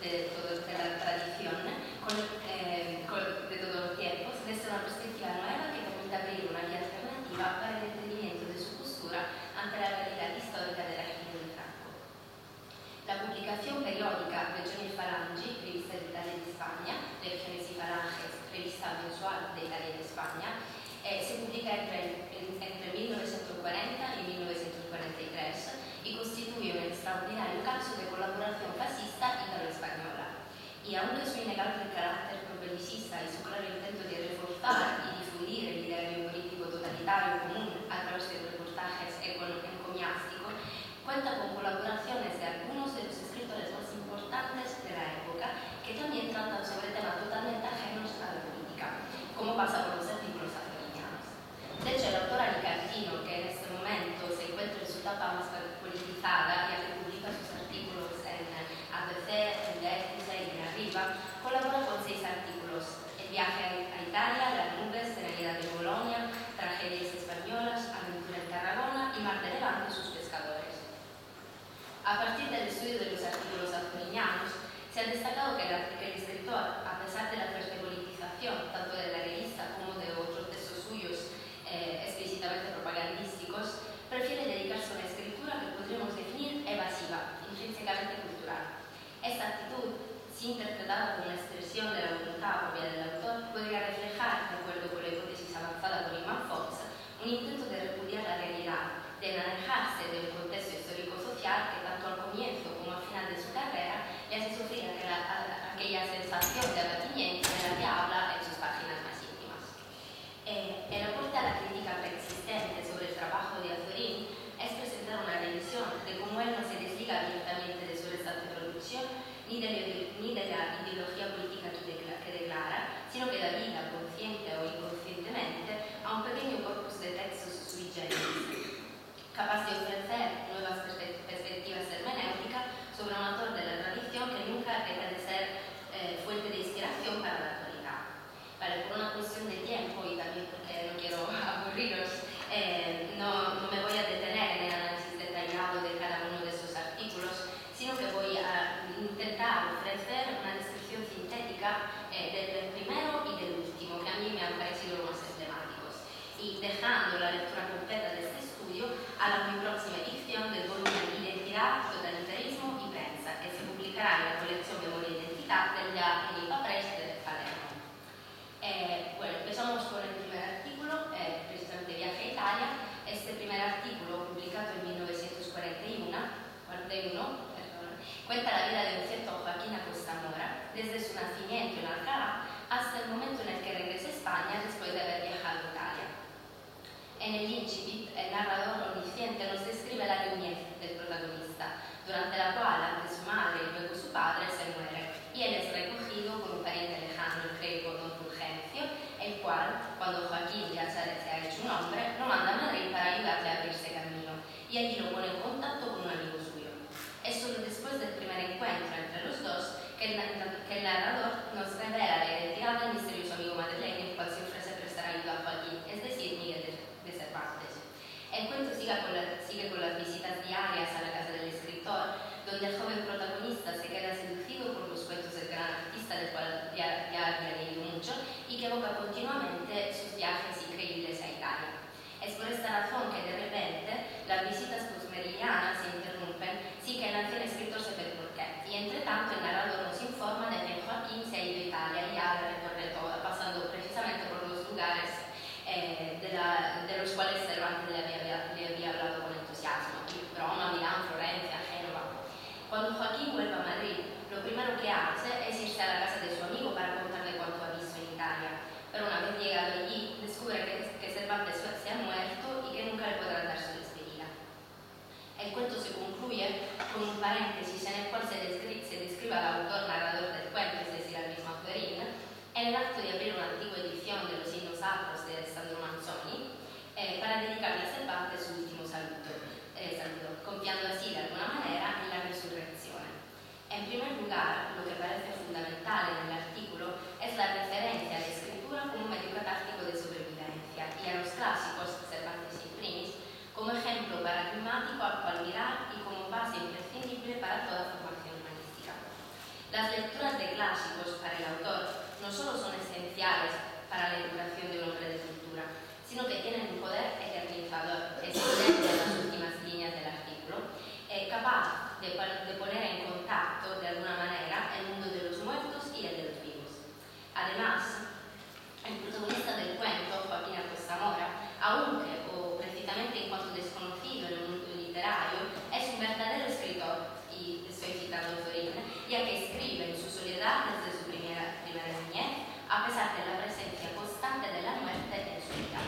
de la tradición, de todos los tiempos, desde una perspectiva nueva que permite abrir una vía alternativa para el entendimiento de su postura ante la realidad histórica del régimen de Franco. La publicación periódica Regioni e Falangi, revista de Italia y de España, Regiones y Falanges, revista mensual de Italia y de España, se publica entre 1940 y 1943 y constituye un extraordinario caso de colaboración fascista italo-española. Y aunque su innegable carácter probelicista y su claro intento de reforzar y difundir el ideario político totalitario común a través de reportajes encomiásticos, cuenta con colaboraciones de algunos de los escritores más importantes de la época, que también tratan sobre temas totalmente ajenos a la política, como pasa con los artículos azorianos. De hecho, el autor alicantino, que en este momento se encuentra en su etapa más politizada, ya que publica sus artículos en ABC, en L'Equice y en Arriba, colabora con 6 artículos: El viaje a Italia, Las nubes, Serenidad de Bolonia, Tragedias españolas, Aventura en Tarragona y Mar de Levante, sus pescadores. A partir del estudio de los artículos azorianos, se ha destacado que el escritor, a pesar de la fuerte politización tanto de la revista como de otros textos suyos explícitamente propagandísticos, prefiere dedicarse a una escritura que podríamos definir evasiva, intrínsecamente cultural. Esta actitud, si interpretada como una expresión de la voluntad propia del autor, podría reflejar, de acuerdo con la hipótesis avanzada por Iman Fox, un intento de repudiar la realidad, de alejarse de un contexto histórico-social que tanto al comienzo como al final de su carrera le hace sufrir aquella sensación de abatimiento de la que habla en sus páginas más íntimas. El aporte a la crítica preexistente sobre el trabajo de Azorín es presentar una revisión de cómo él no se desliga abiertamente de su restante producción ni de la ideología política que declara, sino que da vida, consciente o inconscientemente, a un pequeño corpus de textos sui generis, capaz de ofrecer nuevas perspectivas hermenéuticas sobre un autor de la tradición que nunca deja de ser fuente de inspiración para la actualidad. Vale, por una cuestión de tiempo y también porque no quiero aburriros, no me voy a detener en el análisis detallado de cada uno de estos artículos, sino que voy a intentar ofrecer una descripción sintética del primero y del último, que a mí me han parecido los más emblemáticos, y dejando la lectura completa de este estudio a la muy próxima edición del volumen Identidad, Totalitarismo y Prensa, que se publicará en la colección Memoria e Identità della Unipa Press de Palermo. Bueno, empezamos con el primer artículo, precisamente Viaje a Italia. Este primer artículo, publicado en 1941, cuenta la vida de un cierto Joaquín Acosta Mora, desde su nacimiento en Alcalá hasta el momento en el que regresa a España después de haber viajado a Italia. En el incipit, el narrador omnisciente nos describe la reunión del protagonista, durante la cual antes su madre y luego su padre se muere, y él es recogido por un pariente lejano, el greco don Fulgencio, el cual, cuando Joaquín ya se ha hecho un hombre, lo manda a Madrid para ayudarle a abrirse camino, y allí lo pone en contacto con un amigo suyo. Es solo después del primer encuentro entre los dos que el narrador nos revela la identidad del misterioso amigo madrileño, el cual se ofrece a prestar ayuda a Joaquín, es decir, Miguel de Cervantes. El cuento sigue con las visitas diarias a la casa del escritor, donde el joven protagonista se queda seducido por los cuentos del gran artista, del cual ya había leído mucho, y que evoca continuamente sus viajes increíbles a Italia. Es por esta razón que de repente las visitas postmeridianas se interrumpen sin que el anciano escritor sepa el porqué, y entre tanto el narrador nos informa de que Joaquín se ha ido a Italia y ya la recorre toda, pasando precisamente por los lugares de los cuales Cervantes le había hablado con entusiasmo: Roma, Milán, Florencia, Génova. Cuando Joaquín vuelve a Madrid, lo primero que hace es irse a la casa de su amigo para contarle cuanto ha visto en Italia, pero una vez llegado allí descubre que Cervantes se ha muerto y que nunca le podrá dar su despedida. El cuento se concluye con un paréntesis en el cual se describe al autor narrador del cuento, es decir, al mismo Azorín, en el acto de abrir una antigua edición de los himnos sacros de Alessandro Manzoni para dedicarle a Cervantes su último saludo, confiando así de alguna manera en la resurrección. En primer lugar, lo que parece fundamental en el artículo es la referencia a la escritura como medio catártico de sobrevivencia y a los clásicos, Cervantes in primis, como ejemplo paradigmático al cual mirar y como base imprescindible para toda formación humanística. Las lecturas de clásicos para el autor no solo son esenciales para la educación de un hombre de cultura, sino que tienen un poder eternizador, excelente en las últimas líneas del artículo, capaz de poner en contacto de alguna manera el mundo de los muertos y el de los vivos. Además, el protagonista del cuento, Joaquín Zamora, aunque o precisamente en cuanto desconocido en el mundo literario, es un verdadero escritor, y estoy citando a Zorin, ya que escribe en su soledad desde su primera niñez, a pesar de la presencia constante de la muerte en su vida.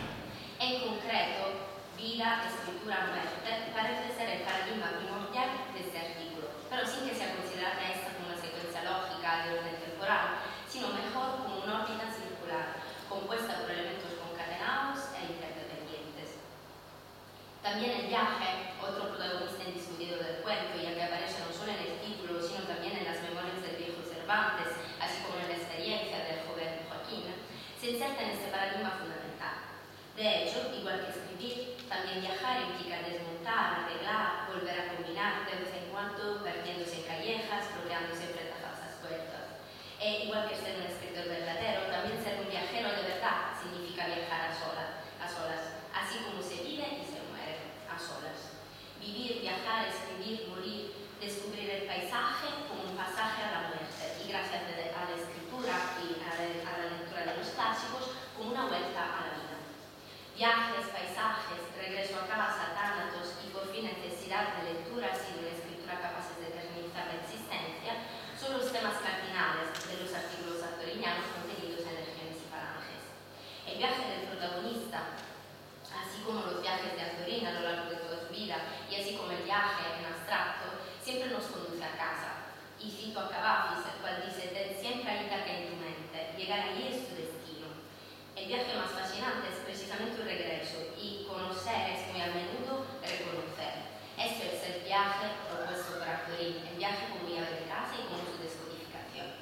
En concreto, vida, escritura, muerte parece ser el paradigma primordial de este artículo, pero sin que sea considerada esta como una secuencia lógica de orden temporal, sino mejor como una órbita circular, compuesta por elementos concatenados e interdependientes. También el viaje, otro protagonista indiscutido del cuento, ya que aparece no solo en el título, sino también en las memorias del viejo Cervantes, así como en la experiencia del joven Joaquín, se inserta en este paradigma fundamental. De hecho, igual que escribir, también viajar implica desmontar, arreglar, volver a combinar, de vez en cuando perdiéndose en callejas, bloqueándose frente a falsas puertas. E igual que ser un escritor verdadero, también ser un viajero de verdad significa viajar a solas, así como se vive y se muere a solas. Vivir, viajar, escribir, morir, descubrir el paisaje como un pasaje a la muerte y gracias a la escritura y a la lectura de los clásicos como una vuelta a la vida. Viajes, paisajes, regreso a casa, tánatos y por fin necesidad de lecturas y de una escritura capaces de eternizar la existencia son los temas cardinales de los artículos artorinianos contenidos en Legiones y Falanges. El viaje del protagonista, así como los viajes de Antorín a lo largo de toda su vida y así como el viaje en abstracto, siempre nos conduce a casa. Y cito a Cavafis, el cual dice: ten siempre a Ítaca en tu mente, llegar allí es tu destino. El viaje más fascinante es precisamente el regreso y conocer es muy a menudo reconocer. Esto es el viaje propuesto por Artorín, el viaje como llave de casa y como su descodificación.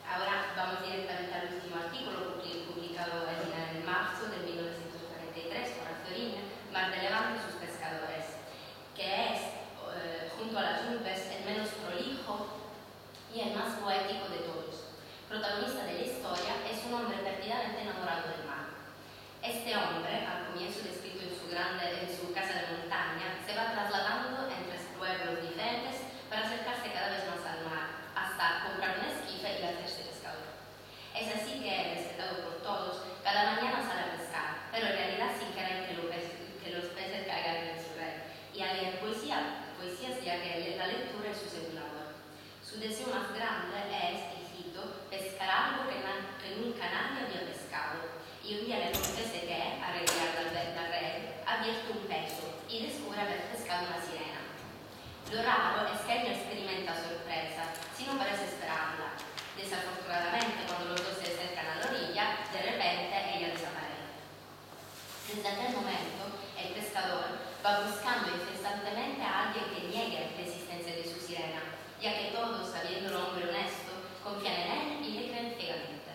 Ahora vamos directamente al último artículo publicado en marzo de 1943 por Artorín, Mar de Levante y sus pescadores, que es, junto a las nubes, el menos prolijo y el más poético de todos. Protagonista de la historia es un hombre perdidamente enamorado del mar. Este hombre, al comienzo descrito en su casa de montaña, se va trasladando entre pueblos diferentes para acercarse cada vez más al mar, hasta comprar un esquife y hacerse pescador. Es así que, respetado por todos, cada mañana sale a pescar, pero en realidad sin querer que los peces caigan en su red, y a leer poesías ya que la lectura es su segunda amor. Su deseo más grande es, pescar algo que nunca nadie había pescado, y un día le acontece que, a retirar la red, ha abierto un peso y descubre haber pescado una sirena. Lo raro es que él no experimenta sorpresa, sino parece esperarla. Desafortunadamente, cuando los dos se acercan a la orilla, de repente ella desaparece. Desde aquel momento, el pescador va buscando incesantemente a alguien que niegue la existencia de su sirena, ya que todos, sabiéndolo hombre honesto, confían en él y le creen ciegamente.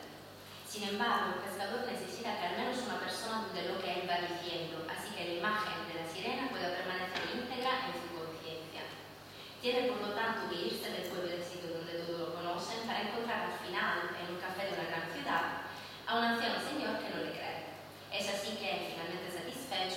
Sin embargo, el pescador necesita que al menos una persona dude lo que él va diciendo, así que la imagen de la sirena pueda permanecer íntegra en su conciencia. Tiene por lo tanto que irse del pueblecito donde todos lo conocen para encontrar al final, en un café de una gran ciudad, a un anciano señor que no le cree. Es así que, finalmente satisfecho,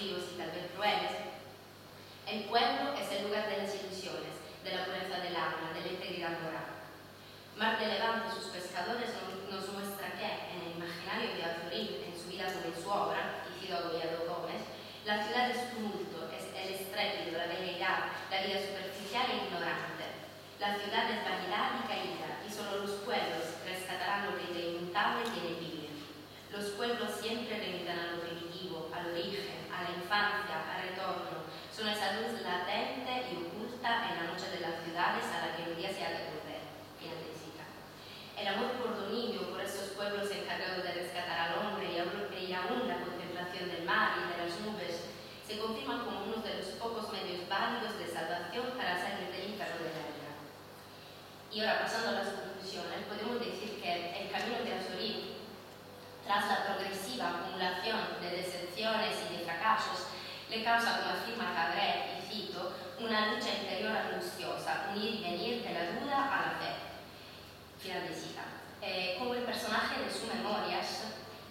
fríos y tal vez crueles. El pueblo es el lugar de las ilusiones, de la pureza del alma, de la integridad moral. Mar de Levante y sus pescadores nos muestra que, en el imaginario de Azorín, en su vida como en su obra, Isidoro Collado Gómez, la ciudad es tumulto, es el estrépito, la veleidad, la vida superficial e ignorante. La ciudad es vanidad y caída, y solo los pueblos rescatarán lo que de inmutable tiene vida. Los pueblos siempre remitan a lo primitivo, al origen, a la infancia, al retorno. Son esa luz latente y oculta en la noche de las ciudades a la que un día se ha de volver. Final de cita. El amor por dominio, por esos pueblos encargados de rescatar al hombre y aún la contemplación del mar y de las nubes, se confirman como uno de los pocos medios válidos de salvación para salir del infierno de la vida. Y ahora, pasando a las conclusiones, podemos decir que el camino de Azorín, tras la progresiva acumulación de decepciones y de fracasos, le causa, como afirma Cabret, y cito, una lucha interior angustiosa, un ir y venir de la duda a la fe. Final de cita. Como el personaje de sus memorias,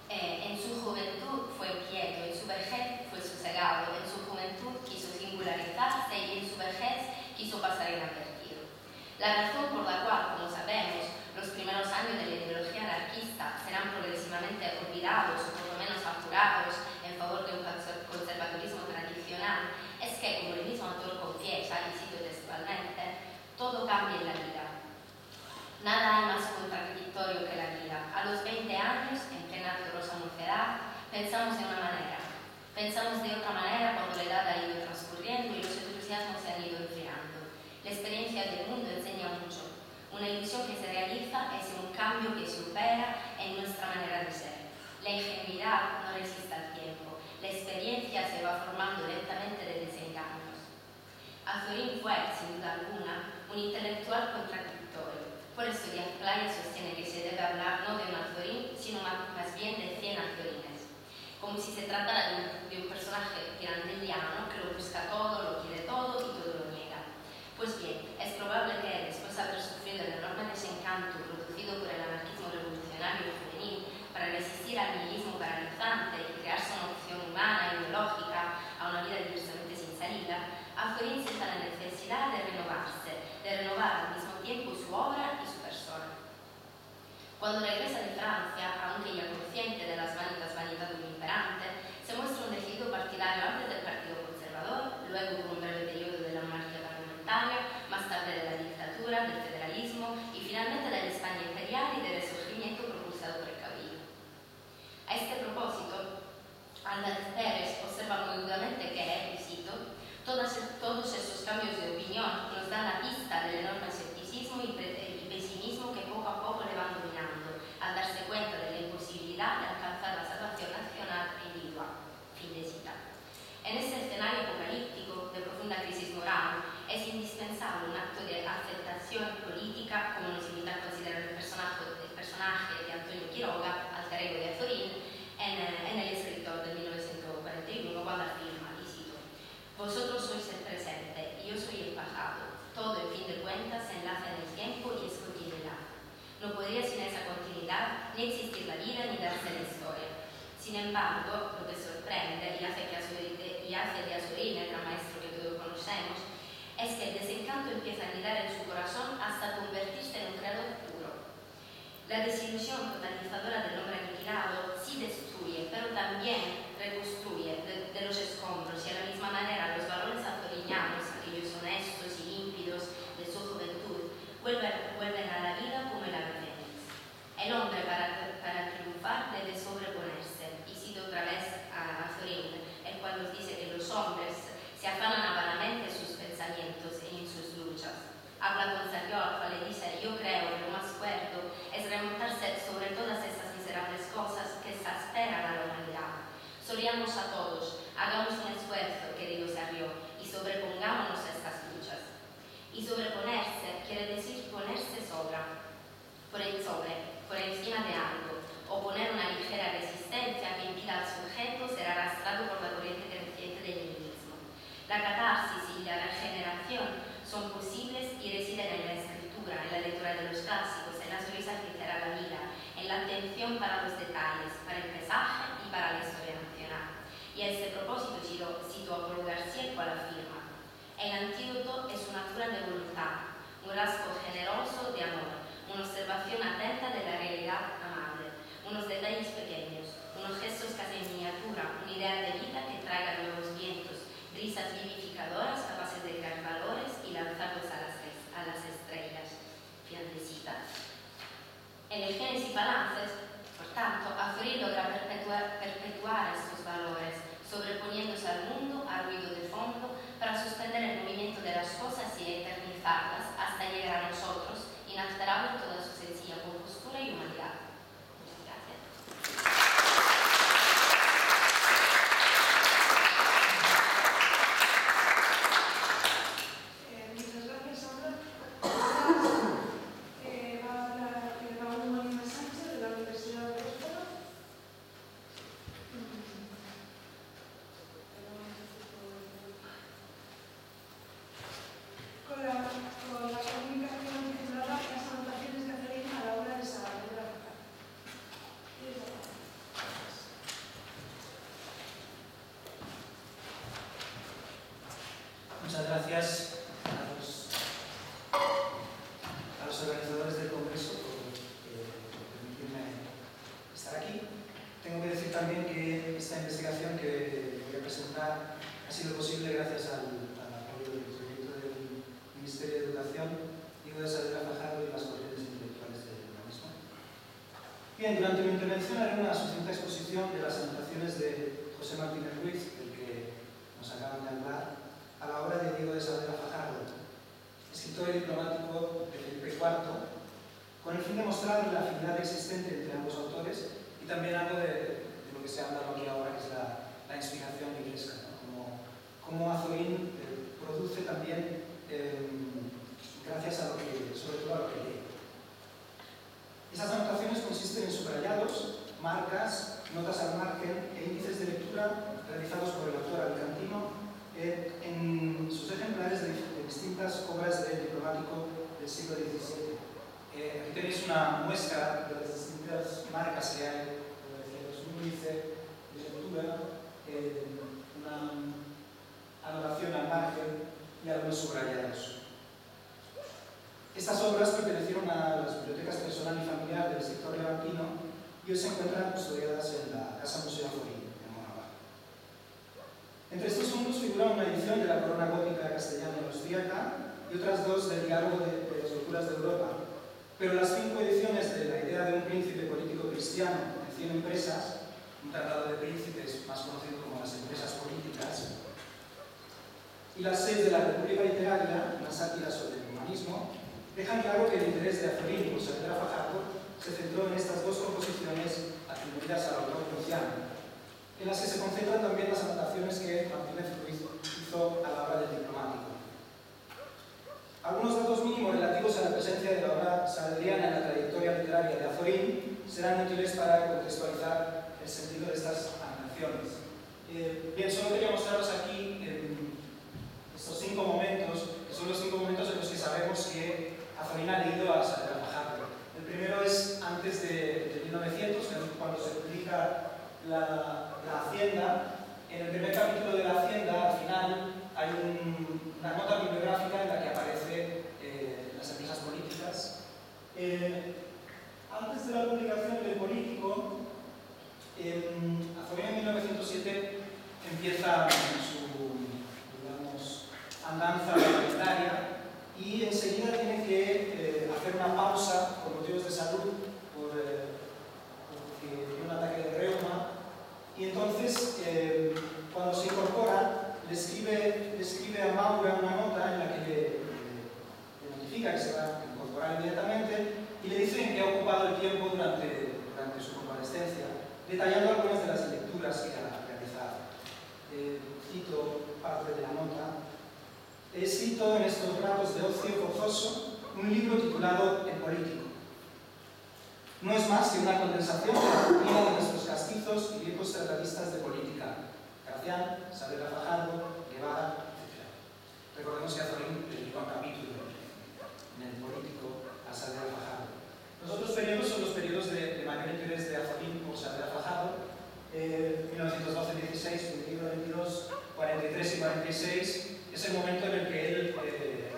en su juventud fue quieto, en su vejez fue sosegado, en su juventud quiso singularizarse y en su vejez quiso pasar inadvertido. La razón por la cual, como sabemos, los primeros años de la ideología anarquista serán progresivamente olvidados o por lo menos apurados en favor de un conservadurismo tradicional es que, como el mismo autor confiesa, y cito textualmente, todo cambia en la vida. Nada hay más contradictorio que la vida. A los 20 años, en plena ardorosa mocedad, pensamos de una manera. Pensamos de otra manera cuando la edad ha ido transcurriendo y los entusiasmos se han ido enfriando. La experiencia del mundo enseña mucho. Una ilusión que se realiza es un cambio que se opera en nuestra manera de ser. La ingenuidad no resiste al tiempo. La experiencia se va formando lentamente de desengaños. Azorín fue, sin duda alguna, un intelectual contradictorio. Por eso Díaz Playa sostiene que se debe hablar no de un Azorín, sino más bien de 100 Azorines, como si se tratara de un personaje pirandelliano que lo busca todo, lo quiere todo y todo lo niega. Pues bien, es probable que después de haber sufrido el enorme desencanto producido por el anarquismo revolucionario juvenil para resistir al nihilismo paralizante y crearse una opción humana y ideológica a una vida diversamente sin salida, Azorín sienta la necesidad de renovarse, de renovar al mismo tiempo su obra y su persona. Cuando regresa de Francia, aunque ya consciente de las vanidades del imperante, se muestra un decidido partidario antes del Partido Conservador, luego de un breve periodo de la monarquía parlamentaria, más tarde de la dictadura, del federalismo y finalmente de la España imperial y del resurgimiento propulsado por el caudillo. A este propósito, Álvarez Pérez observa muy agudamente que, y cito, todos esos cambios de opinión nos dan la pista del enorme escepticismo y pesimismo que poco a poco le van dominando, al darse cuenta de la imposibilidad de alcanzar la salvación nacional e individual. Fin de cita. En este escenario apocalíptico de profunda crisis moral, es indispensable un acto de aceptación política, como nos invita a considerar el personaje de Antonio Quiroga, alter ego de Azorín, en El escritor de 1941, cuando afirma, y cito, vosotros sois el presente y yo soy el pasado. Todo, en fin de cuentas, se enlaza en el tiempo y es continuidad. No podría sin esa continuidad ni existir la vida ni darse la historia. Sin embargo, lo que sorprende y hace de Azorín el gran maestro que todos conocemos es que el desencanto empieza a anidar en su corazón hasta convertirse en un creador puro. La desilusión totalizadora del hombre aniquilado sí destruye, pero también reconstruye de los escombros y a la misma manera los valores azorinianos, aquellos honestos y límpidos de su juventud, vuelven a la vida como el ave fénix. El hombre para triunfar debe sobreponerse, y cito otra vez a Azorín, el cual nos dice que los hombres se afanan vanamente en sus pensamientos y en sus luchas. Habla con Sarriol, le dice, yo creo que lo más cuerdo es remontarse sobre todas esas miserables cosas que exasperan a la humanidad. Soríamos a todos, hagamos un esfuerzo, querido Sarriol, y sobrepongámonos a estas luchas. Y sobreponerse quiere decir ponerse por encima de algo, o poner una ligera resistencia que impida al sujeto ser arrastrado por la corriente creciente del nihilismo. La catarsis y la regeneración son posibles y residen en la escritura, en la lectura de los clásicos, en la sonrisa que será la vida, en la atención para los detalles, para el paisaje y para la historia nacional. Y a este propósito cito Apolo García, quale afirma: el antídoto es una cura de voluntad, un rasgo generoso de amor, una observación atenta de la realidad amable, unos detalles pequeños, unos gestos casi en miniatura, una idea de vida que traiga nuevos vientos, brisas vivificadoras capaces de crear valores y lanzarlos a las estrellas. Final de cita. En el Génesis y Balances, por tanto, Azorín logra perpetuar estos valores, sobreponiéndose al mundo, al ruido de fondo, para suspender el movimiento de las cosas y eternizarlas hasta llegar a nosotros, inalterable en toda su sencilla compostura y humanidad. Muchas gracias. Muchas gracias, Sandra. Va a hablar Raúl Molina Sánchez, de la Universidad de Oxford. Con la comunicación titulada Las anotaciones de Azorín a la obra de Saavedra Fajardo. Muchas gracias a los organizadores del Congreso por permitirme estar aquí. Tengo que decir también que esta investigación que voy a presentar ha sido posible gracias al apoyo del proyecto del Ministerio de Educación, Diego de Saavedra Fajardo y las corrientes intelectuales del humanismo. Bien, durante mi intervención haré una sucinta exposición de las anotaciones de José Martínez Ruiz, del que nos acaban de hablar, a la obra de Diego de Saavedra Fajardo, escritor y diplomático de Felipe IV, con el fin de mostrar la afinidad existente entre ambos autores y también algo de lo que se ha hablado aquí ahora, que es la inspiración inglesa, ¿no? Como Azorín produce también gracias a lo que, sobre todo a lo que lee. Esas anotaciones consisten en subrayados, marcas, notas al margen e índices de lectura realizados por el autor alicantino en sus ejemplares de distintas obras del diplomático del siglo XVII. Aquí tenéis una muestra de las distintas marcas que hay, un índice de lectura, una anotación al margen y algunos subrayados. Estas obras pertenecieron a las bibliotecas personal y familiar del sector levantino y hoy se encuentran custodiadas en la Casa Museo Azorín de Mónaco. Entre estos fondos figura una edición de la Corona Gótica castellana y austríaca y otras dos del Diálogo de las Locuras de Europa, pero las 5 ediciones de La idea de un príncipe político cristiano en 100 empresas, un tratado de príncipes más conocido como las empresas políticas, y las 6 de la República Literaria, una sátira sobre el humanismo, dejan claro que el interés de Azorín por Saavedra Fajardo se centró en estas dos composiciones atribuidas al autor prusiano, en las que se concentran también las anotaciones que Martínez Ruiz hizo a la obra del diplomático. Algunos datos mínimos relativos a la presencia de la obra saavedriana en la trayectoria literaria de Azorín serán útiles para contextualizar el sentido de estas anotaciones. Bien, solo quería mostraros aquí estos 5 momentos, que son los 5 momentos en los que sabemos que Azorín ha leído a Saavedra Fajardo. El primero es antes de 1900, que es cuando se publica la Hacienda. En el primer capítulo de la Hacienda, al final, hay una nota bibliográfica en la que aparecen las empresas políticas. Antes de la publicación del Político, Azorín en 1907 empieza su, digamos, andanza parlamentaria y enseguida tiene que hacer una pausa por motivos de salud, porque tiene un ataque de reuma, y entonces cuando se incorpora le escribe a Maura una nota en la que le notifica que se va a incorporar inmediatamente y le dice en qué ha ocupado el tiempo durante su convalescencia, detallando algunas de las lecturas que ha realizado. Cito parte de la nota. He escrito en estos ratos de ocio forzoso un libro titulado El Político. No es más que una condensación de la rutina de nuestros castizos y viejos tratadistas de política. Gracián, Saavedra Fajardo, Guevara, etc. Recordemos que Azorín dedica un capítulo en El Político a Saavedra Fajardo. Los otros periodos son los periodos de mayor interés de Azorín por Saavedra Fajardo, 1912-16, 21-22, 43 y 46, es el momento en el que él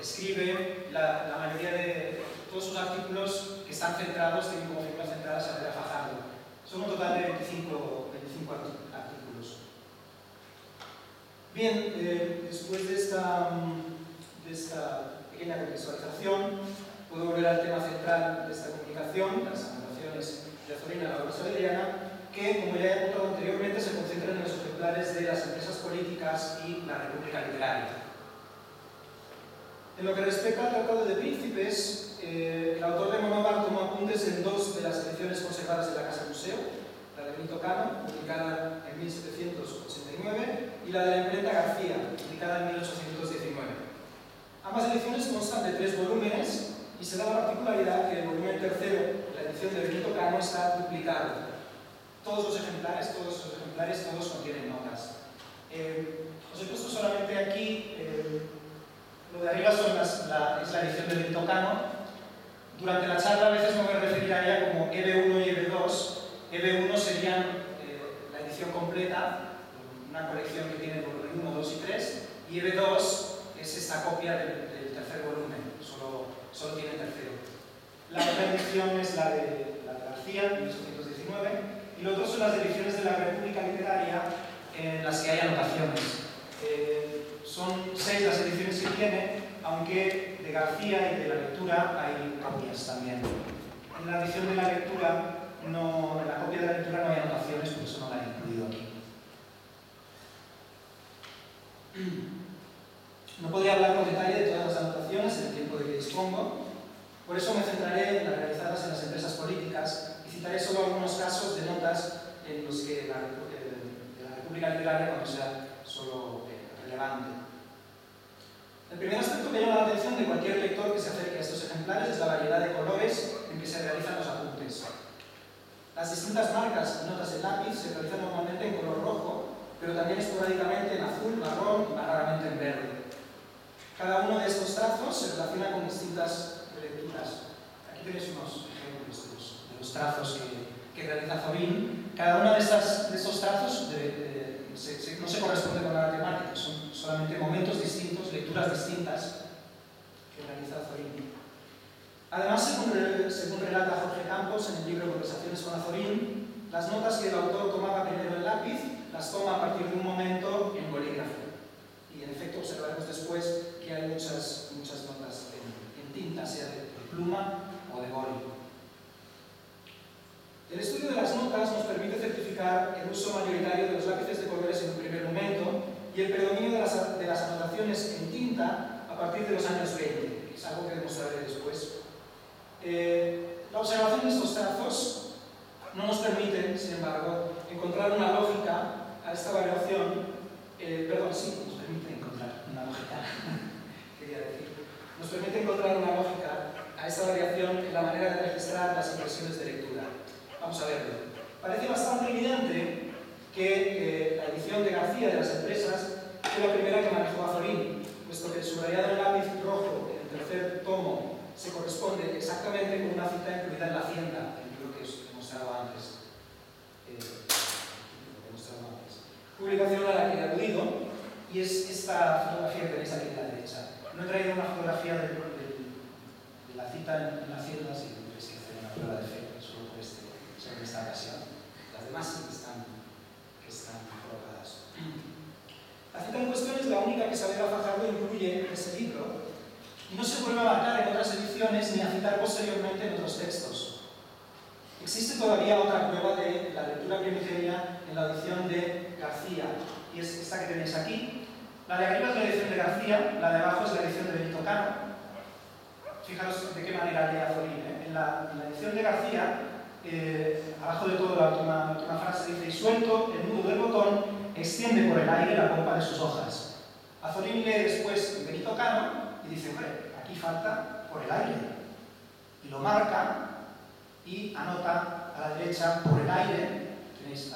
escribe la mayoría de todos sus artículos que están centrados, tienen como figuras centradas a Andrea Fajardo. Son un total de 25 artículos. Bien, después de esta pequeña contextualización, puedo volver al tema central de esta comunicación, las anotaciones de Azorín a la obra saleriana, que, como ya he apuntado anteriormente, se concentran en los ejemplares de las empresas políticas y la República Literaria. En lo que respecta al Tratado de Príncipes, el autor de Monóvar tomó apuntes en dos de las ediciones conservadas de la Casa Museo, la de Benito Cano, publicada en 1789, y la de la imprenta García, publicada en 1819. Ambas ediciones constan de 3 volúmenes y se da la particularidad que el volumen tercero, la edición de Benito Cano, está duplicado. Todos los ejemplares, todos contienen notas. Os he puesto solamente aquí, lo de arriba es la edición de Benito Cano. Durante la charla a veces me voy a referir a ella como EB1 y EB2. EB1 serían la edición completa, una colección que tiene volumen 1, 2 y 3, y EB2 es esta copia del tercer volumen, solo tiene tercero. La otra edición es la de García, 1819, y lo otro son las ediciones de la República Literaria en las que hay anotaciones. Son 6 las ediciones que tiene, aunque de García y de la lectura hay copias también. En la edición de la lectura, en la copia de la lectura no hay anotaciones, por eso no la he incluido aquí. No podría hablar con detalle de todas las anotaciones en el tiempo de que dispongo, por eso me centraré en las realizadas en las empresas políticas y citaré solo algunos casos de notas en los que la República Literaria no sea solo relevante. El primer aspecto que llama la atención de cualquier lector que se acerque a estos ejemplares es la variedad de colores en que se realizan los apuntes. Las distintas marcas y notas de lápiz se realizan normalmente en color rojo, pero también esporádicamente en azul, marrón y más raramente en verde. Cada uno de estos trazos se relaciona con distintas lecturas. Aquí tenéis unos ejemplos de los trazos que realiza Azorín. Cada uno de estos trazos no se corresponde con la temática, son solamente momentos distintos, lecturas distintas que realiza Azorín. Además, según relata Jorge Campos en el libro Conversaciones con Azorín, las notas que el autor tomaba primero en lápiz las toma a partir de un momento en bolígrafo. Y en efecto observaremos después que hay muchas notas en tinta, sea de pluma o de boli. El estudio de las notas nos permite certificar el uso mayoritario de los lápices de colores en un primer momento y el predominio de las anotaciones en tinta a partir de los años 20, que es algo que demostraré después. La observación de estos trazos no nos permite, sin embargo, encontrar una lógica a esta variación. Nos permite encontrar una lógica, quería decir. Nos permite encontrar una lógica a esta variación en la manera de registrar las impresiones de lectura. Vamos a verlo. Parece bastante evidente que la edición de García de las empresas fue la primera que manejó Azorín, puesto que el subrayado en lápiz rojo en el tercer tomo se corresponde exactamente con una cita incluida en La Hacienda, el libro que os he mostrado antes. Publicación a la que he aludido, y es esta fotografía que veis aquí a la derecha. No he traído una fotografía de la cita en La Hacienda, si tendréis que hacer una prueba de fe, solo por esta ocasión. Las demás sí que están colocadas. La cita en cuestión es la única que Saavedra Fajardo incluye en ese libro, y no se vuelve a marcar en otras ediciones ni a citar posteriormente en otros textos. Existe todavía otra prueba de la lectura primigenia en la edición de García, y es esta que tenéis aquí. La de arriba es la edición de García, la de abajo es la edición de Benito Cano. Fijaros de qué manera lee Azorín. En la edición de García, abajo de todo la última frase dice: y suelto el nudo del botón, extiende por el aire la pompa de sus hojas. Azorín lee después Benito Cano y dice: hombre, aquí falta por el aire. Y lo marca y anota a la derecha por el aire, tenéis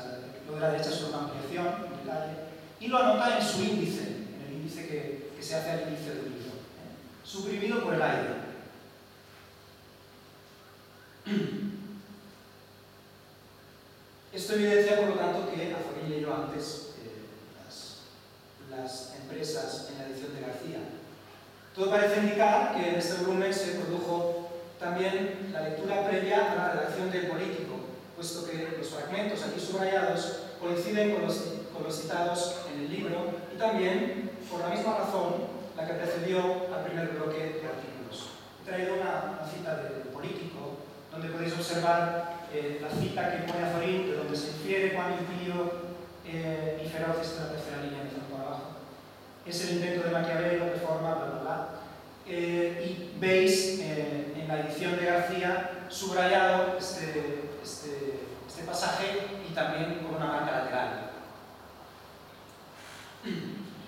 lo de la derecha es una ampliación, por el aire, y lo anota en su índice, en el índice que se hace al inicio del libro. Suprimido por el aire. Esto evidencia, por lo tanto, que Azorín leyó antes las empresas en la edición de García. Todo parece indicar que en este volumen se produjo también la lectura previa a la redacción del Político, puesto que los fragmentos aquí subrayados coinciden con los citados en el libro y también, por la misma razón, la que precedió al primer bloque de artículos. He traído una cita del Político, donde podéis observar la cita que pone Azorín, de donde se infiere cuán impío y feroz es la tercera línea que está por abajo. Es el intento de Maquiavelo, reforma, bla, bla, bla. Y veis en la edición de García subrayado este pasaje y también con una marca lateral.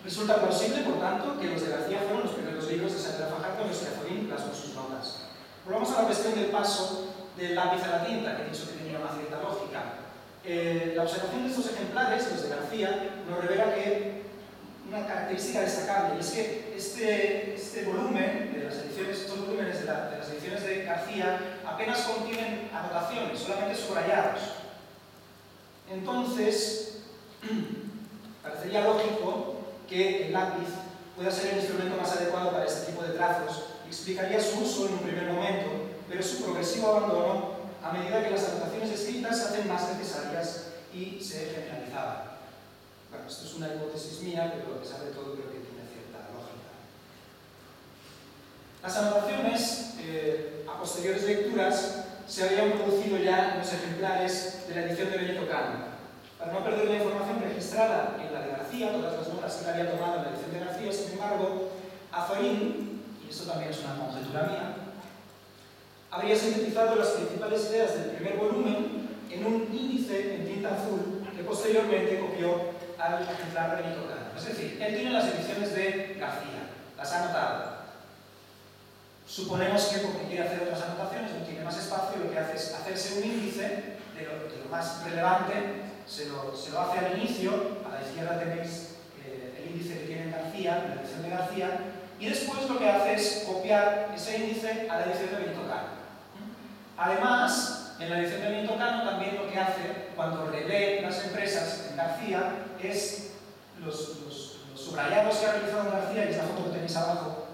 Resulta plausible, por tanto, que los de García fueron los primeros libros de Saavedra Fajardo en los que Azorín plasmó sus notas. Volvamos a la cuestión del paso del lápiz a la tinta, que he dicho que tenía una cierta lógica. La observación de estos ejemplares, los de García, nos revela que una característica destacable, y es que este volumen de las ediciones, estos volúmenes de las ediciones de García apenas contienen anotaciones, solamente subrayados. Entonces, parecería lógico que el lápiz pueda ser el instrumento más adecuado para este tipo de trazos y explicaría su uso en un primer momento, pero su progresivo abandono a medida que las anotaciones escritas se hacen más necesarias y se generalizaban. Bueno, esto es una hipótesis mía, pero a pesar de todo creo que tiene cierta lógica. Las anotaciones a posteriores lecturas se habían producido ya en los ejemplares de la edición de Benito Cano. Para no perder la información registrada en la de García, todas las notas que le había tomado en la edición de García, sin embargo, Azorín, y esto también es una conjetura mía, habría sintetizado las principales ideas del primer volumen en un índice en tinta azul que posteriormente copió al ejemplar de Benito Cano. Es decir, él tiene las ediciones de García, las ha anotado. Suponemos que porque quiere hacer otras anotaciones, no tiene más espacio, lo que hace es hacerse un índice de lo más relevante, se lo hace al inicio, a la izquierda tenéis el índice que tiene en García, en la edición de García, y después lo que hace es copiar ese índice a la edición de Benito Cano. Además, en la edición de Benito Cano también lo que hace, cuando relee las empresas en García, es los subrayados que ha realizado en García, y esta foto que tenéis abajo,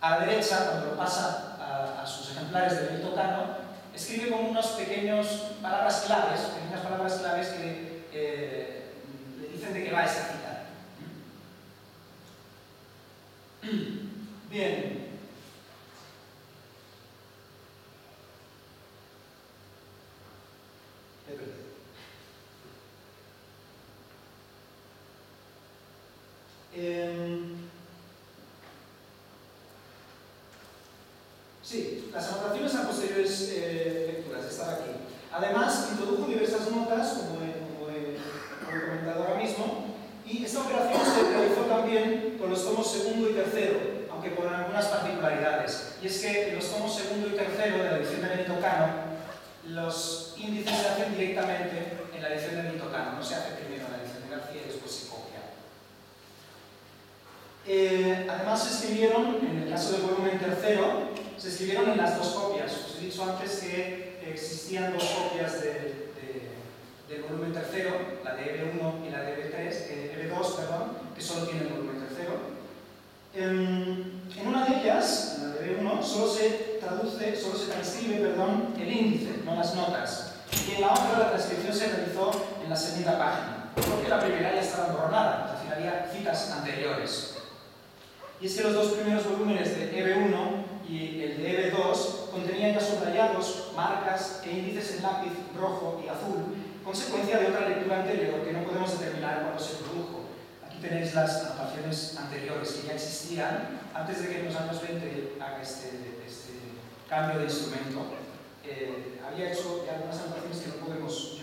a la derecha, cuando lo pasa a sus ejemplares de Benito Cano, escribe con unas pequeñas palabras claves que le dicen de qué va esta cita. Bien. He perdido. Sí, las anotaciones a posteriores lecturas, están aquí. Además, introdujo diversas notas, como he comentado ahora mismo, y esta operación se realizó también con los tomos segundo y tercero, aunque con algunas particularidades. Y es que en los tomos segundo y tercero de la edición de Benito Cano, los índices se hacen directamente en la edición de Benito Cano, no se hace primero en la edición de García y después se copia. Además se escribieron, en el caso del volumen tercero, se escribieron en las dos copias. Os he dicho antes que existían dos copias del volumen tercero, la de EB1 y la de EB2, que solo tiene el volumen tercero. En una de ellas, en la de EB1, solo se transcribe el índice, no las notas. Y en la otra la transcripción se realizó en la segunda página, porque la primera ya estaba emborronada, es decir, había citas anteriores. Y es que los dos primeros volúmenes de EB1 y el de EB2 contenían ya subrayados, marcas e índices en lápiz rojo y azul, consecuencia de otra lectura anterior que no podemos determinar cuándo se produjo. Aquí tenéis las anotaciones anteriores que ya existían antes de que en los años 20 haga este cambio de instrumento. Había hecho ya algunas anotaciones que yo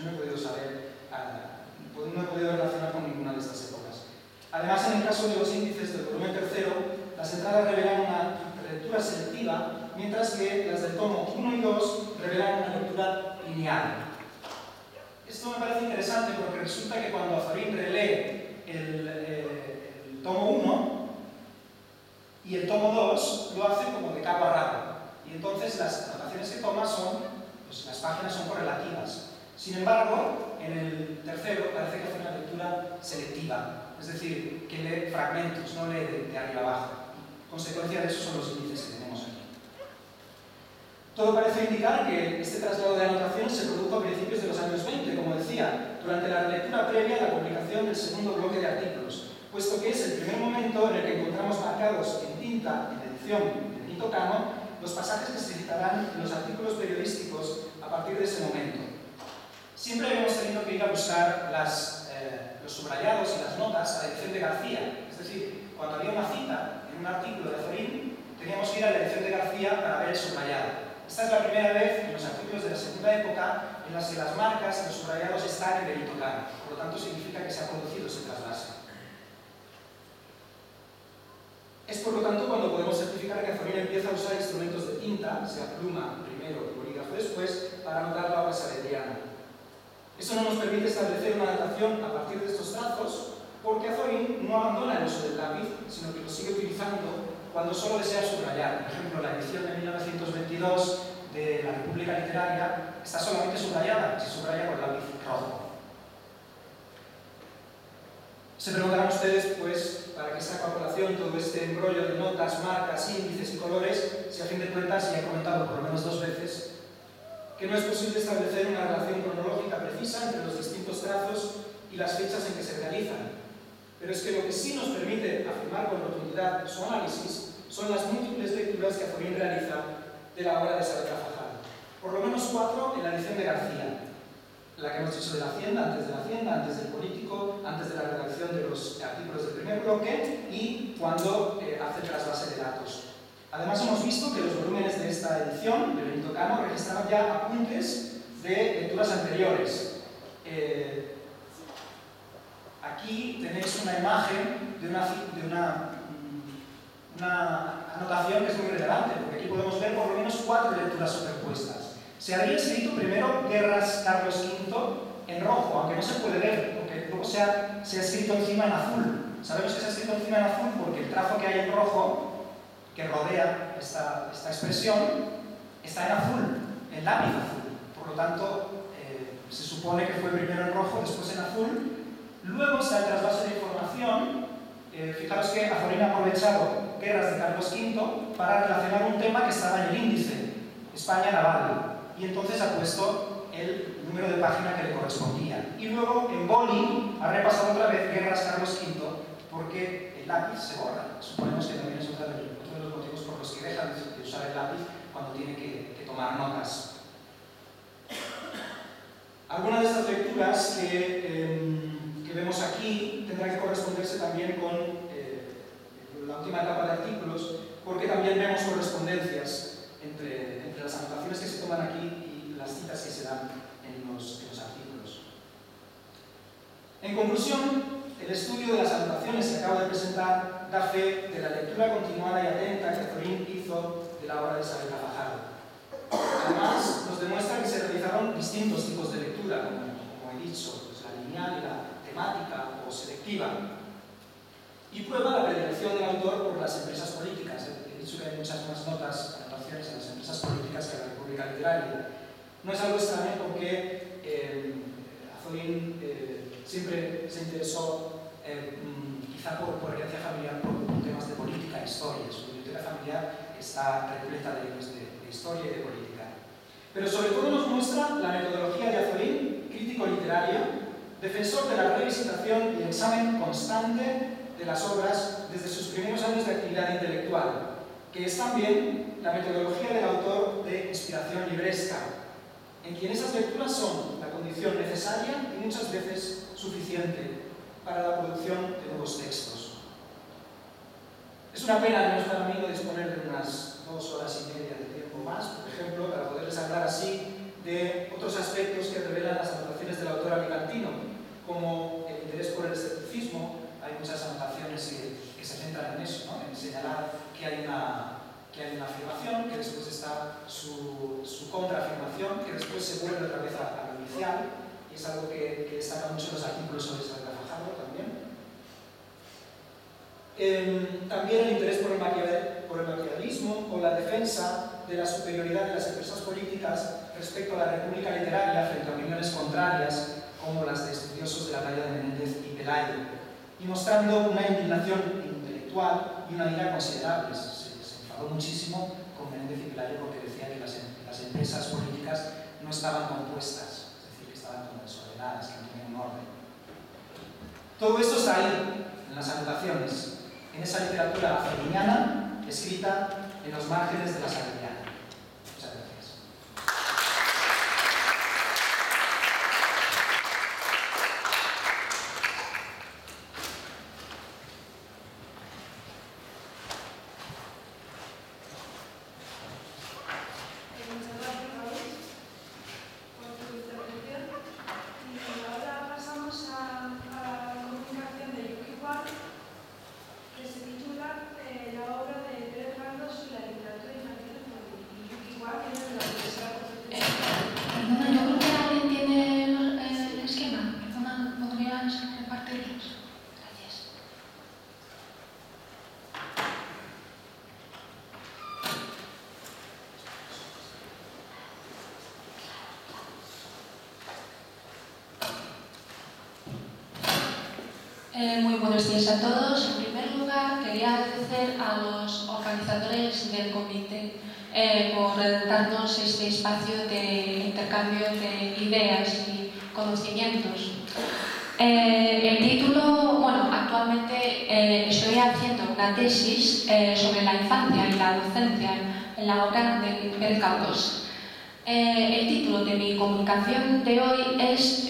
no he podido saber, no he podido relacionar con ninguna de estas épocas. Además, en el caso de los índices del volumen tercero, las entradas revelan una lectura selectiva, mientras que las del tomo 1 y 2 revelan una lectura lineal. Esto me parece interesante porque resulta que cuando Azorín relee el tomo 1 y el tomo 2, lo hace como de cabo a rabo. Y entonces las anotaciones que toma las páginas son correlativas. Sin embargo, en el tercero parece que hace una lectura selectiva, es decir, que lee fragmentos, no lee de arriba abajo. Consecuencia de eso son los índices que tenemos aquí. Todo parece indicar que este traslado de anotaciones se produjo a principios de los años 20, como decía, durante la lectura previa a la publicación del segundo bloque de artículos, puesto que es el primer momento en el que encontramos marcados en tinta, en la edición de Benito Cano, los pasajes que se citarán en los artículos periodísticos a partir de ese momento. Siempre hemos tenido que ir a buscar los subrayados y las notas a la edición de García, es decir, cuando había una cita en un artículo de Azorín, teníamos que ir a la edición de García para ver el subrayado. Esta es la primera vez en los artículos de la segunda época en las que las marcas y los subrayados están en Benito Cano, por lo tanto significa que se ha producido ese trasvase. Es por lo tanto cuando podemos certificar que Azorín empieza a usar instrumentos de tinta, sea pluma primero y bolígrafo después, para anotar la obra saavedriana. Eso no nos permite establecer una datación a partir de estos trazos, porque Azorín no abandona el uso del lápiz, sino que lo sigue utilizando cuando solo desea subrayar. Por ejemplo, la edición de 1922 de la República Literaria está solamente subrayada, se subraya con lápiz rojo. Se preguntarán ustedes, pues, para qué saco a colación todo este embrollo de notas, marcas, índices y colores, si a fin de cuentas, ya he comentado por lo menos 2 veces, que no es posible establecer una relación cronológica precisa entre los distintos trazos y las fechas en que se realizan. Pero es que lo que sí nos permite afirmar con rotundidad su análisis son las múltiples lecturas que Azorín realiza de la obra de Saavedra Fajardo. Por lo menos 4 en la edición de García. La que hemos dicho de la Hacienda, antes del Político, antes de la redacción de los artículos del primer bloque y cuando hace el trasvase de datos. Además hemos visto que los volúmenes de esta edición de Benito Cano registraban ya apuntes de lecturas anteriores. Aquí tenéis una imagen de una anotación que es muy relevante, porque aquí podemos ver por lo menos 4 lecturas superpuestas. Se había escrito primero Guerras Carlos V en rojo, aunque no se puede ver, porque luego se ha escrito encima en azul. Sabemos que se ha escrito encima en azul porque el trazo que hay en rojo, que rodea esta expresión, está en azul, en lápiz azul. Por lo tanto, se supone que fue primero en rojo, después en azul. Luego está el trasvase de información. Fijaros que Azorín ha aprovechado Guerras de Carlos V para relacionar un tema que estaba en el índice, España naval, y entonces ha puesto el número de página que le correspondía. Y luego en boli ha repasado otra vez Guerras Carlos V porque el lápiz se borra. Suponemos que también es otro de los motivos por los que deja de usar el lápiz cuando tiene que tomar notas. Algunas de estas lecturas que vemos aquí tendrá que corresponderse también con la última etapa de artículos, porque también vemos correspondencias entre las anotaciones que se toman aquí y las citas que se dan en los artículos. En conclusión, el estudio de las anotaciones que acabo de presentar da fe de la lectura continuada y atenta que Azorín hizo de la obra de Saavedra Fajardo. Además, nos demuestra que se realizaron distintos tipos de lectura, como he dicho, pues la lineal y la temática o selectiva, y prueba la predilección del autor por las empresas políticas. He dicho que hay muchas más notas, anotaciones en las empresas políticas que en la República Literaria. No es algo extraño porque Azorín siempre se interesó, quizá por herencia familiar, por temas de política e historia. Su biblioteca familiar está repleta de libros de historia y de política. Pero sobre todo nos muestra la metodología de Azorín, crítico literario, defensor de la revisitación y el examen constante de las obras desde sus primeros años de actividad intelectual, que es también la metodología del autor de inspiración libresca, en quien esas lecturas son la condición necesaria y muchas veces suficiente para la producción de nuevos textos. Es una pena de nuestro amigo disponer de unas 2 horas y media de tiempo más, por ejemplo, para poderles hablar así de otros aspectos que revelan las anotaciones del autor alicantino, como el interés por el escepticismo. Hay muchas anotaciones que se centran en eso, ¿no? En señalar que hay una afirmación, que después está su contraafirmación, que después se vuelve otra vez a lo inicial, y es algo que destaca mucho en los artículos sobre Saavedra Fajardo también. También el interés por el maquiavelismo o la defensa de la superioridad de las empresas políticas respecto a la república literaria frente a opiniones contrarias como las de estudiosos de la talla de Menéndez y Pelayo, y mostrando una indignación intelectual y una ira considerables. Se enfadó muchísimo con Menéndez y Pelayo porque decía que las empresas políticas no estaban compuestas, es decir, que estaban como desordenadas, que no tenían un orden. Todo esto está ahí, en las anotaciones, en esa literatura feliniana escrita en los márgenes de la Saleriana. Muchas gracias. Muchas gracias, Raúl, por tu intervención. Y ahora pasamos a la comunicación de Yuki Wang, que se titula La obra de Pérez Galdós y la literatura infantil en Madrid. Y Yuki Wang es de la Universidad Complutense. Perdona, yo creo que alguien tiene el esquema. Perdona, ¿podrías repartirlos? Gracias. Muy buenos días a todos. En primer lugar, quería agradecer a los organizadores del comité por darnos este espacio de intercambio de ideas y conocimientos. El título, bueno, actualmente estoy haciendo una tesis sobre la infancia y la docencia en la obra de Pérez Galdós. El título de mi comunicación de hoy es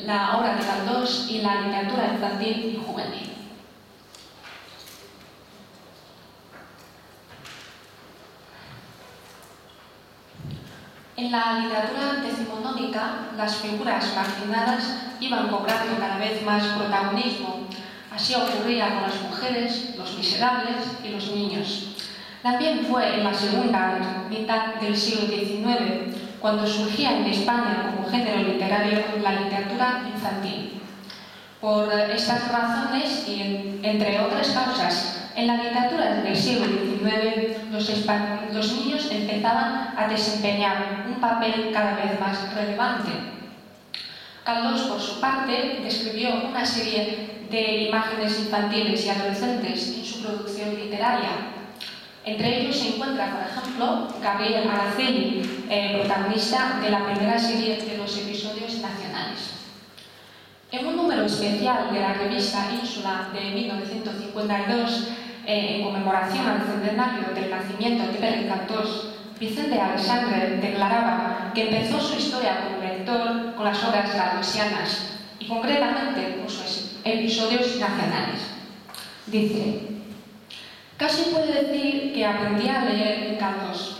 la obra de Galdós y la literatura infantil y juvenil. En la literatura decimonónica, las figuras marginadas iban cobrando cada vez más protagonismo. Así ocurría con las mujeres, los miserables y los niños. También fue en la segunda mitad del siglo XIX cuando surgía en España como género literario la literatura infantil. Por estas razones y entre otras causas, en la literatura del siglo XIX los niños empezaban a desempeñar un papel cada vez más relevante. Galdós, por su parte, describió una serie de imágenes infantiles y adolescentes en su producción literaria. Entre ellos se encuentra, por ejemplo, Gabriel Araceli, protagonista de la primera serie de los episodios nacionales. En un número especial de la revista Ínsula de 1952, en conmemoración al centenario del nacimiento de Pérez Galdós, Vicente Alexandre declaraba que empezó su historia como lector con las obras galdosianas y concretamente con sus episodios nacionales. Dice: casi puede decir que aprendí a leer en Galdós,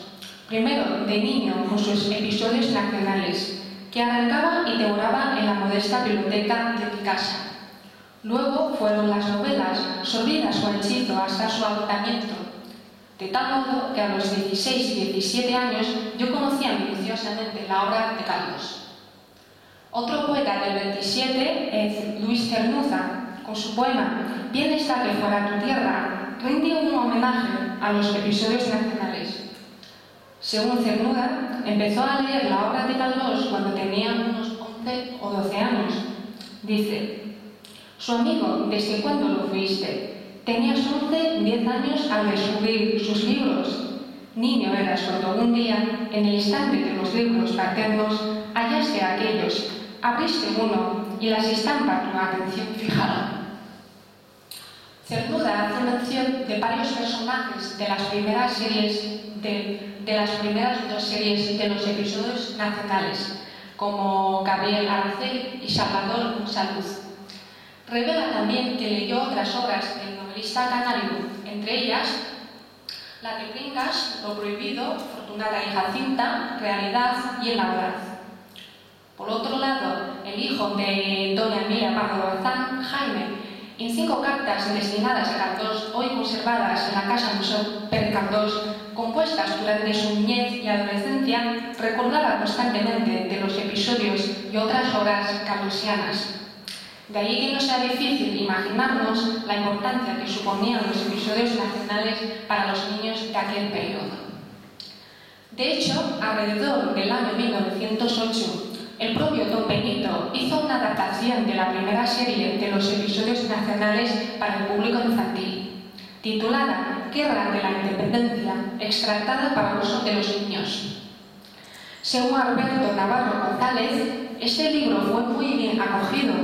primero de niño con sus episodios nacionales, que arrancaba y devoraba en la modesta biblioteca de mi casa. Luego fueron las novelas, sorbidas su hechizo hasta su agotamiento, de tal modo que a los 16 y 17 años yo conocía minuciosamente la obra de Galdós. Otro poeta del 27 es Luis Cernuda, con su poema Bien está que fuera tu tierra, rinde un homenaje a los episodios nacionales. Según Cernuda, empezó a leer la obra de Galdós cuando tenía unos 11 o 12 años. Dice: su amigo, ¿desde cuándo lo fuiste? Tenías 11, 10 años al descubrir sus libros. Niño eras cuando un día, en el estante de los libros paternos, hallaste aquellos, abriste uno y las estampas tu atención fijaron. Cernuda hace mención de varios personajes de las primeras series de las primeras dos series de los episodios nacionales, como Gabriel Araceli y Salvador Monsalud. Revela también que leyó otras obras del novelista canario, entre ellas La de Pringas, Lo prohibido, Fortunata y Jacinta, Realidad y El audaz. Por otro lado, el hijo de doña Emilia Pardo Bazán, Jaime, en 5 cartas destinadas a Galdós, hoy conservadas en la Casa Museo Pérez Galdós, compuestas durante su niñez y adolescencia, recordaba constantemente de los episodios y otras obras galdosianas. De ahí que no sea difícil imaginarnos la importancia que suponían los episodios nacionales para los niños de aquel periodo. De hecho, alrededor del año 1908, el propio Don Benito hizo una adaptación de la primera serie de los episodios nacionales para el público infantil, titulada Guerra de la Independencia, extractada para uso de los niños. Según Alberto Navarro González, este libro fue muy bien acogido,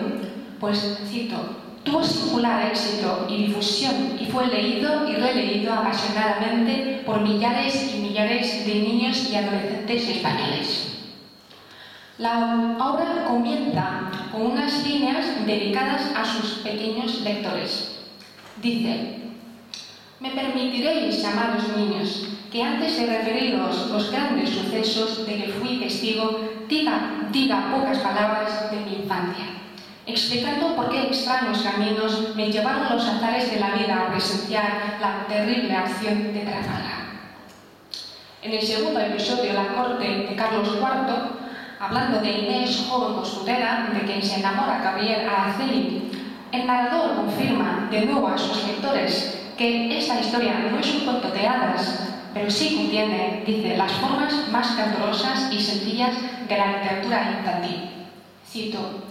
pues, cito, tuvo singular éxito y difusión y fue leído y releído apasionadamente por millares y millares de niños y adolescentes españoles. La obra comienza con unas líneas dedicadas a sus pequeños lectores. Dice: me permitiréis, amados niños, que antes de referiros los grandes sucesos de que fui testigo, diga pocas palabras de mi infancia, explicando por qué extraños caminos me llevaron los azares de la vida a presenciar la terrible acción de Trafalgar. En el segundo episodio, La corte de Carlos IV, hablando de Inés, joven costurera, de quien se enamora Gabriel Araceli, el narrador confirma de nuevo a sus lectores que esta historia no es un cuento de hadas, pero sí contiene, dice, las formas más candorosas y sencillas de la literatura infantil. Cito: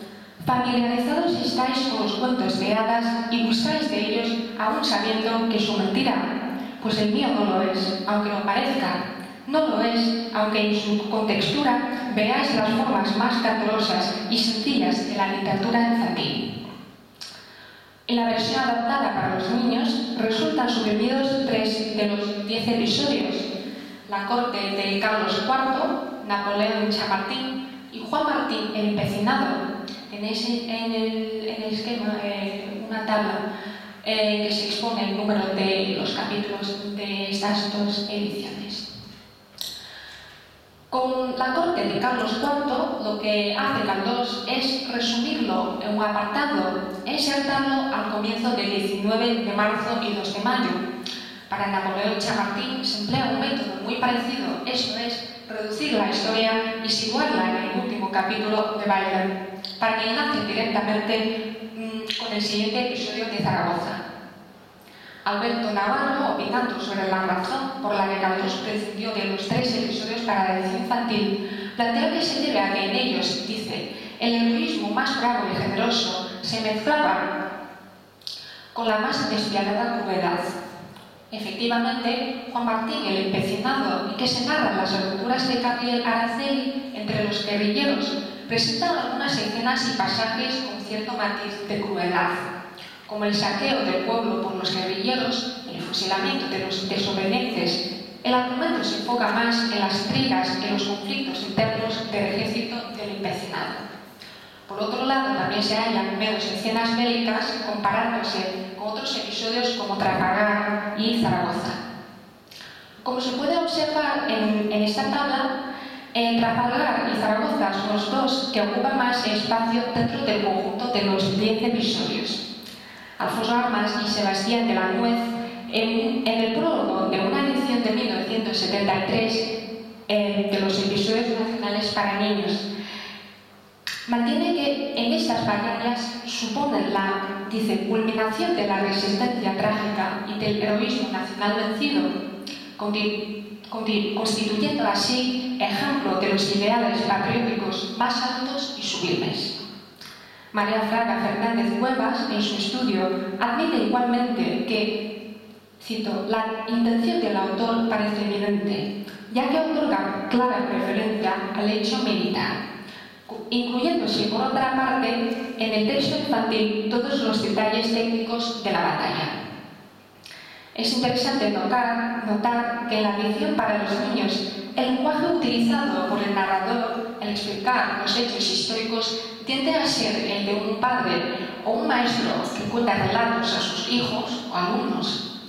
familiarizados estáis con los cuentos de hadas y gustáis de ellos aún sabiendo que son mentira, pues el mío no lo es, aunque lo parezca. No lo es, aunque en su contextura veáis las formas más candorosas y sencillas de la literatura infantil. En la versión adaptada para los niños resultan suprimidos 3 de los 10 episodios: La corte de Carlos IV, Napoleón Chamartín y Juan Martín el Empecinado. Tenéis en el esquema una tabla que se expone el número de los capítulos de estas dos ediciones. Con La corte de Carlos IV, lo que hace Caldós es resumirlo en un apartado e insertarlo al comienzo del 19 de marzo y 2 de mayo. Para Napoleón Chamartín se emplea un método muy parecido, eso es, reducir la historia y situarla en el último capítulo de Byron, para que enlace directamente con el siguiente episodio de Zaragoza. Alberto Navarro, opinando sobre la razón por la que Caldós prescindió de los 3 episodios para la edición infantil, plantea que se debe a que en ellos, dice, el heroísmo más bravo y generoso se mezclaba con la más despiadada crueldad. Efectivamente, Juan Martín el Empecinado, y que se narran las aventuras de Gabriel Araceli entre los guerrilleros, presentan algunas escenas y pasajes con cierto matiz de crueldad, como el saqueo del pueblo por los guerrilleros, el fusilamiento de los desobedientes. El argumento se enfoca más en las intrigas que en los conflictos internos del ejército del empecinado. Por otro lado, también se hallan menos escenas bélicas comparándose con otros episodios como Trafalgar y Zaragoza. Como se puede observar en esta tabla, Trafalgar y Zaragoza son los dos que ocupan más espacio dentro del conjunto de los 10 episodios. Alfonso Armas y Sebastián de la Nuez, en el prólogo de una edición de 1973 de los episodios nacionales para niños, mantiene que en estas batallas suponen la, dice, culminación de la resistencia trágica y del heroísmo nacional vencido, constituyendo así ejemplo de los ideales patrióticos más altos y sublimes. María Fraga Fernández Cuevas, en su estudio, admite igualmente que, cito, la intención del autor parece evidente, ya que otorga clara preferencia al hecho militar, incluyéndose por otra parte en el texto infantil todos los detalles técnicos de la batalla. Es interesante notar que en la edición para los niños, el lenguaje utilizado por el narrador al explicar los hechos históricos tiende a ser el de un padre o un maestro que cuenta relatos a sus hijos o alumnos.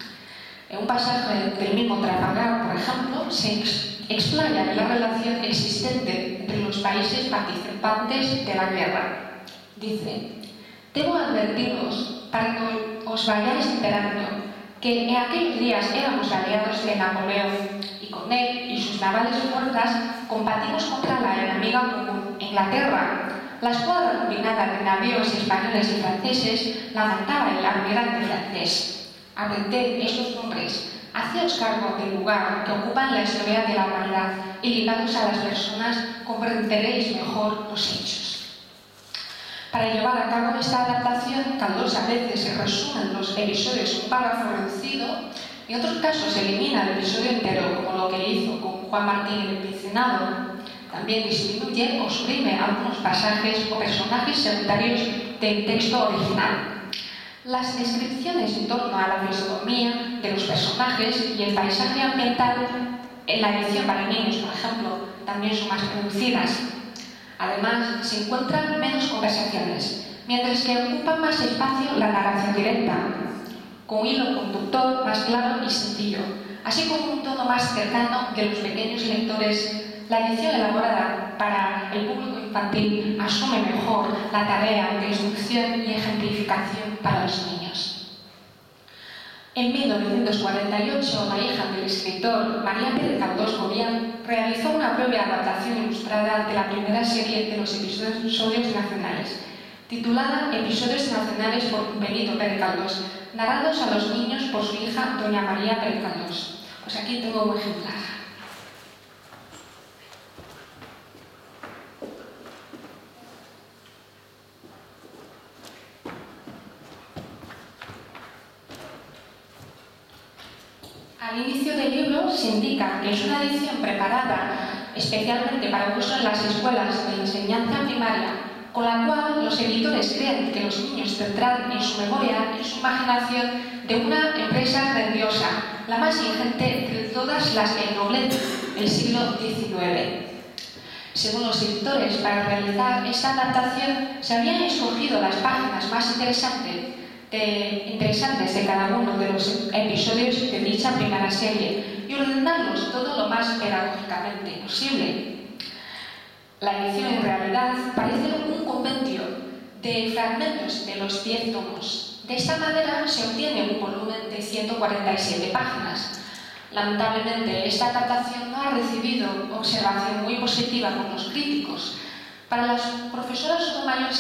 En un pasaje del mismo Trafalgar, por ejemplo, se explaya la relación existente entre los países participantes de la guerra. Dice: debo advertiros para que os vayáis enterando que en aquellos días éramos aliados de Napoleón y con él y sus navales fuerzas combatimos contra la enemiga común, Inglaterra. La escuadra combinada de navíos españoles y franceses la mandaba el almirante francés. Aprended estos nombres: Hacéos cargo del lugar que ocupa en la historia de la humanidad y ligados a las personas comprenderéis mejor los hechos. Para llevar a cabo esta adaptación, Caldós a veces se resumen los episodios en un párrafo reducido, en otros casos se elimina el episodio entero, como lo que hizo con Juan Martín el Empecinado. También disminuye o suprime algunos pasajes o personajes secundarios del texto original. Las descripciones en torno a la fisonomía de los personajes y el paisaje ambiental en la edición para niños, por ejemplo, también son más reducidas. Además, se encuentran menos conversaciones, mientras que ocupa más espacio la narración directa, con un hilo conductor más claro y sencillo, así como un tono más cercano de los pequeños lectores. La edición elaborada para el público infantil asume mejor la tarea de instrucción y ejemplificación para los niños. En 1948, la hija del escritor María Pérez Caldós Gobián realizó una breve adaptación ilustrada de la primera serie de los episodios nacionales, titulada Episodios nacionales por Benito Pérez Caldós, narrados a los niños por su hija doña María Pérez Caldós. Pues aquí tengo un ejemplar. Al inicio del libro se indica que es una edición preparada especialmente para uso en las escuelas de enseñanza primaria, con la cual los editores creen que los niños tendrán en su memoria y su imaginación de una empresa grandiosa, la más ingente de todas las que ennoblecen el siglo XIX. Según los editores, para realizar esta adaptación se habían escogido las páginas más interesantes de cada uno de los episodios de dicha primera serie y ordenarlos todo lo más pedagógicamente posible. La edición en realidad parece un compendio de fragmentos de los 10 tomos. De esta manera se obtiene un volumen de 147 páginas. Lamentablemente, esta adaptación no ha recibido observación muy positiva por los críticos. Para las profesoras Sotomayor